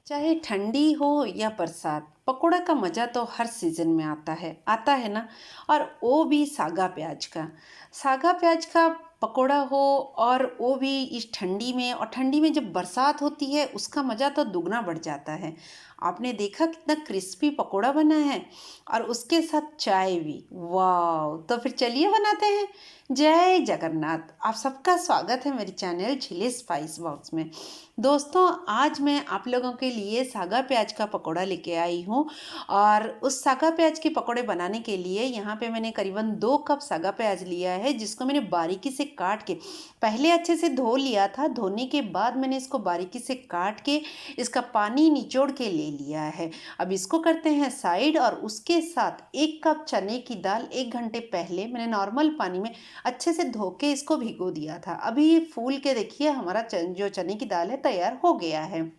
चाहे ठंडी हो या बरसात, पकोड़ा का मज़ा तो हर सीज़न में आता है ना। और वो भी सागा प्याज का। सागा प्याज का पकोड़ा हो, और वो भी इस ठंडी में, और ठंडी में जब बरसात होती है उसका मज़ा तो दुगना बढ़ जाता है। आपने देखा कितना क्रिस्पी पकोड़ा बना है, और उसके साथ चाय भी। वाह, तो फिर चलिए बनाते हैं। जय जगन्नाथ, आप सबका स्वागत है मेरे चैनल चिली स्पाइस बॉक्स में। दोस्तों, आज मैं आप लोगों के लिए सागा प्याज का पकोड़ा लेके आई हूँ। और उस सागा प्याज के पकोड़े बनाने के लिए यहाँ पे मैंने करीबन 2 कप सागा प्याज लिया है, जिसको मैंने बारीकी से काट के पहले अच्छे से धो लिया था। धोने के बाद मैंने इसको बारीकी से काट के इसका पानी निचोड़ के ले लिया है। अब इसको करते हैं साइड, और उसके साथ 1 कप चने की दाल 1 घंटे पहले मैंने नॉर्मल पानी में अच्छे से धो के इसको भिगो दिया था। अभी ये फूल के देखिए हमारा जो चने की दाल है तैयार हो गया है।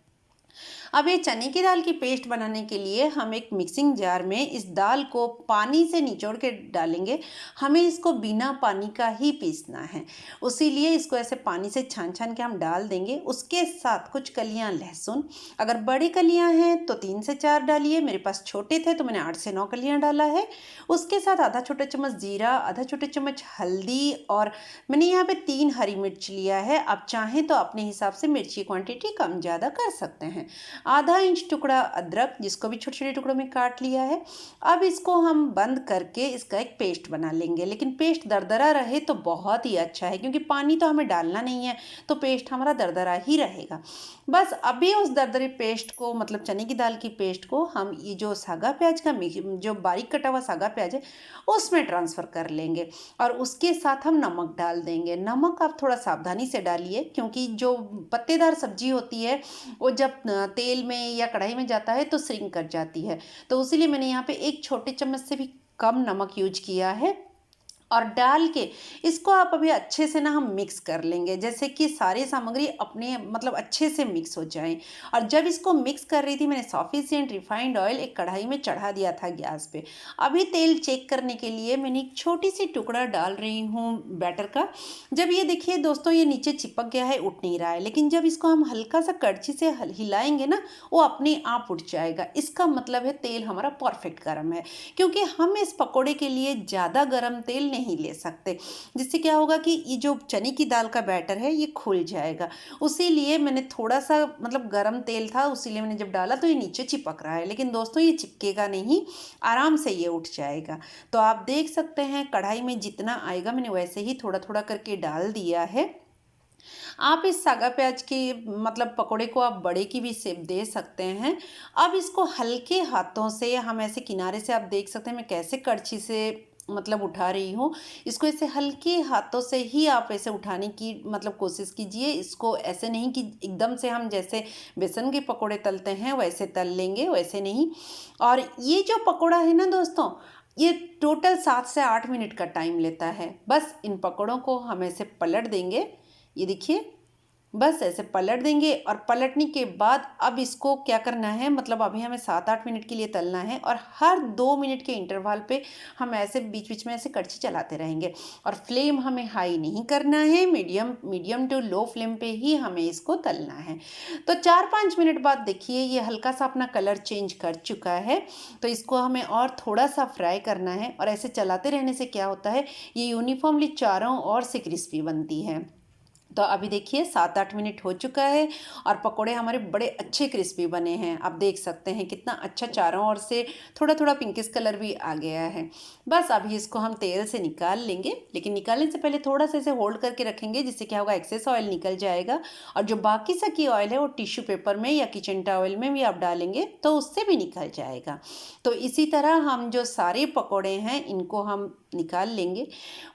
अब ये चने की दाल की पेस्ट बनाने के लिए हम एक मिक्सिंग जार में इस दाल को पानी से निचोड़ के डालेंगे। हमें इसको बिना पानी का ही पीसना है, उसीलिए इसको ऐसे पानी से छान छान के हम डाल देंगे। उसके साथ कुछ कलियां लहसुन, अगर बड़ी कलियां हैं तो 3 से 4 डालिए। मेरे पास छोटे थे तो मैंने 8 से 9 कलियां डाला है। उसके साथ आधा छोटा चम्मच जीरा, आधा छोटे चम्मच हल्दी, और मैंने यहाँ पे 3 हरी मिर्च लिया है। आप चाहें तो अपने हिसाब से मिर्ची की क्वांटिटी कम ज़्यादा कर सकते हैं। आधा इंच टुकड़ा अदरक, जिसको भी छोटे छोटे टुकड़ों में काट लिया है। अब इसको हम बंद करके इसका एक पेस्ट बना लेंगे, लेकिन पेस्ट दरदरा रहे तो बहुत ही अच्छा है, क्योंकि पानी तो हमें डालना नहीं है, तो पेस्ट हमारा दरदरा ही रहेगा। बस अभी उस दरदरे पेस्ट को, मतलब चने की दाल की पेस्ट को, हम ये जो सागा प्याज का जो बारीक कटा हुआ सागा प्याज है उसमें ट्रांसफ़र कर लेंगे। और उसके साथ हम नमक डाल देंगे। नमक आप थोड़ा सावधानी से डालिए, क्योंकि जो पत्तेदार सब्जी होती है वो जब तेल में या कढ़ाई में जाता है तो श्रिंक कर जाती है। तो इसीलिए मैंने यहाँ पे 1 छोटे चम्मच से भी कम नमक यूज किया है। और डाल के इसको आप अभी अच्छे से ना हम मिक्स कर लेंगे, जैसे कि सारी सामग्री अपने मतलब अच्छे से मिक्स हो जाए। और जब इसको मिक्स कर रही थी, मैंने सफिशिएंट रिफाइंड ऑयल एक कढ़ाई में चढ़ा दिया था गैस पे। अभी तेल चेक करने के लिए मैंने एक छोटी सी टुकड़ा डाल रही हूँ बैटर का। जब ये देखिए दोस्तों, ये नीचे चिपक गया है, उठ नहीं रहा है, लेकिन जब इसको हम हल्का सा कड़छी से हिलाएंगे ना, वो अपने आप उठ जाएगा। इसका मतलब है तेल हमारा परफेक्ट गर्म है, क्योंकि हम इस पकोड़े के लिए ज़्यादा गर्म तेल नहीं ले सकते। जिससे क्या होगा कि ये जो चने की दाल का बैटर है ये खुल जाएगा। उसी लिए मैंने थोड़ा सा, मतलब गर्म तेल था, उसीलिए मैंने जब डाला तो ये नीचे चिपक रहा है, लेकिन दोस्तों ये चिपकेगा नहीं, आराम से ये उठ जाएगा। तो आप देख सकते हैं कढ़ाई में जितना आएगा मैंने वैसे ही थोड़ा थोड़ा करके डाल दिया है। आप इस सागा प्याज के मतलब पकोड़े को आप बड़े की भी शेप दे सकते हैं। अब इसको हल्के हाथों से हम ऐसे किनारे से, आप देख सकते हैं मैं कैसे कड़छी से मतलब उठा रही हूँ। इसको ऐसे हल्के हाथों से ही आप ऐसे उठाने की मतलब कोशिश कीजिए। इसको ऐसे नहीं कि एकदम से हम जैसे बेसन के पकोड़े तलते हैं वैसे तल लेंगे, वैसे नहीं। और ये जो पकोड़ा है ना दोस्तों, ये टोटल 7 से 8 मिनट का टाइम लेता है। बस इन पकोड़ों को हम ऐसे पलट देंगे, ये देखिए, बस ऐसे पलट देंगे। और पलटने के बाद अब इसको क्या करना है, मतलब अभी हमें 7-8 मिनट के लिए तलना है, और हर 2 मिनट के इंटरवल पे हम ऐसे बीच बीच में ऐसे कड़छी चलाते रहेंगे। और फ्लेम हमें हाई नहीं करना है, medium medium to low flame पे ही हमें इसको तलना है। तो 4-5 मिनट बाद देखिए ये हल्का सा अपना कलर चेंज कर चुका है। तो इसको हमें और थोड़ा सा फ्राई करना है, और ऐसे चलाते रहने से क्या होता है, ये यूनिफॉर्मली चारों ओर से क्रिस्पी बनती है। तो अभी देखिए 7-8 मिनट हो चुका है, और पकोड़े हमारे बड़े अच्छे क्रिस्पी बने हैं। आप देख सकते हैं कितना अच्छा चारों ओर से थोड़ा थोड़ा पिंकिश कलर भी आ गया है। बस अभी इसको हम तेल से निकाल लेंगे, लेकिन निकालने से पहले थोड़ा सा इसे होल्ड करके रखेंगे, जिससे क्या होगा, एक्सेस ऑयल निकल जाएगा। और जो बाकी सा की ऑयल है वो टिश्यू पेपर में या किचन टॉवल में भी आप डालेंगे तो उससे भी निकल जाएगा। तो इसी तरह हम जो सारे पकोड़े हैं इनको हम निकाल लेंगे।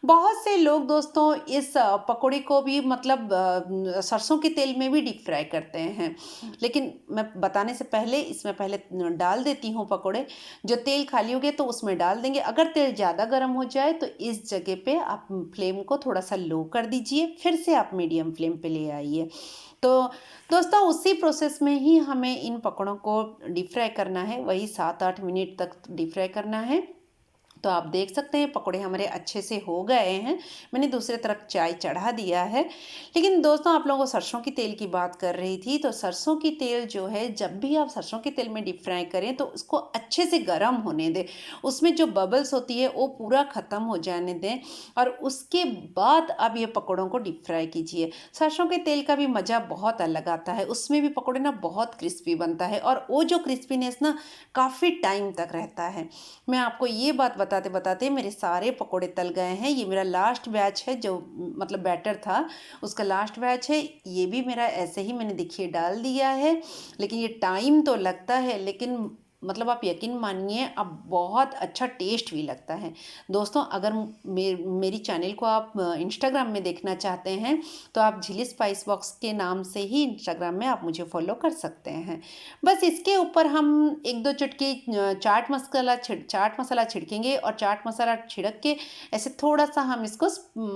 बहुत से लोग दोस्तों इस पकोड़े को भी मतलब सरसों के तेल में भी डीप फ्राई करते हैं, लेकिन मैं बताने से पहले इसमें पहले डाल देती हूँ पकोड़े। जो तेल खाली हो गया तो उसमें डाल देंगे। अगर तेल ज़्यादा गर्म हो जाए तो इस जगह पे आप फ्लेम को थोड़ा सा लो कर दीजिए, फिर से आप मीडियम फ्लेम पे ले आइए। तो दोस्तों उसी प्रोसेस में ही हमें इन पकौड़ों को डीप फ्राई करना है, वही 7-8 मिनट तक डीप फ्राई करना है। तो आप देख सकते हैं पकोड़े हमारे अच्छे से हो गए हैं। मैंने दूसरी तरफ चाय चढ़ा दिया है। लेकिन दोस्तों आप लोगों को सरसों की तेल की बात कर रही थी, तो सरसों की तेल जो है जब भी आप सरसों के तेल में डीप फ्राई करें तो उसको अच्छे से गर्म होने दें। उसमें जो बबल्स होती है वो पूरा ख़त्म हो जाने दें और उसके बाद आप ये पकौड़ों को डीप फ्राई कीजिए। सरसों के तेल का भी मज़ा बहुत अलग आता है, उसमें भी पकौड़े ना बहुत क्रिस्पी बनता है और वो जो क्रिस्पीनेस ना काफ़ी टाइम तक रहता है। मैं आपको ये बात बताते बताते मेरे सारे पकोड़े तल गए हैं। ये मेरा लास्ट बैच है जो मतलब बैटर था उसका लास्ट बैच है। ये भी मेरा ऐसे ही मैंने देखिए डाल दिया है, लेकिन ये टाइम तो लगता है, लेकिन मतलब आप यकीन मानिए अब बहुत अच्छा टेस्ट भी लगता है। दोस्तों अगर मेरी चैनल को आप इंस्टाग्राम में देखना चाहते हैं तो आप झिली स्पाइस बॉक्स के नाम से ही इंस्टाग्राम में आप मुझे फॉलो कर सकते हैं। बस इसके ऊपर हम एक दो चुटकी चाट मसाला छिड़केंगे और चाट मसाला छिड़क के ऐसे थोड़ा सा हम इसको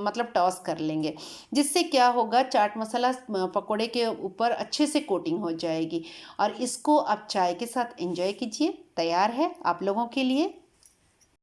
मतलब टॉस कर लेंगे, जिससे क्या होगा चाट मसाला पकोड़े के ऊपर अच्छे से कोटिंग हो जाएगी और इसको आप चाय के साथ एंजॉय कीजिए। तैयार है आप लोगों के लिए।